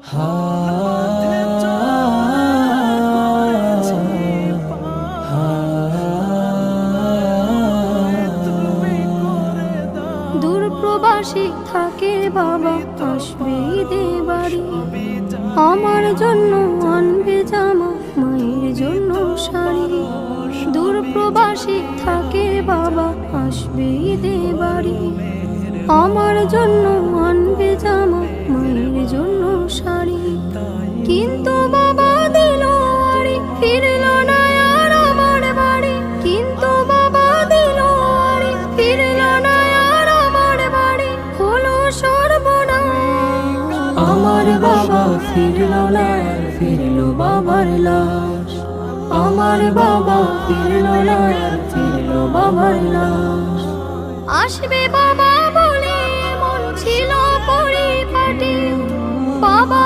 দূর প্রবাসী থাকে বাবা, আসবে ঈদে বাড়ি। আমার জন্য আনবে জামা, মায়ের জন্য শাড়ি। দূর প্রবাসী থাকে বাবা, আসবে ঈদে বাড়ি। আমার জন্য আনবে জামা, মায়ের জন্য শাড়ি। কিন্তু বাবা দিল আড়ি, ফিরল না আর আমার বাড়ি। কিন্তু বাবা দিল আড়ি, ফিরল না আর আমার বাড়ি। হলো সর্বনাশ, আমার বাবা ফিরল না, ফিরল বাবার লাশ। আমার বাবা ফিরল না, ফিরল বাবার লাশ। আসবে বাবা বলে মন ছিল পরিপাটি, বাবা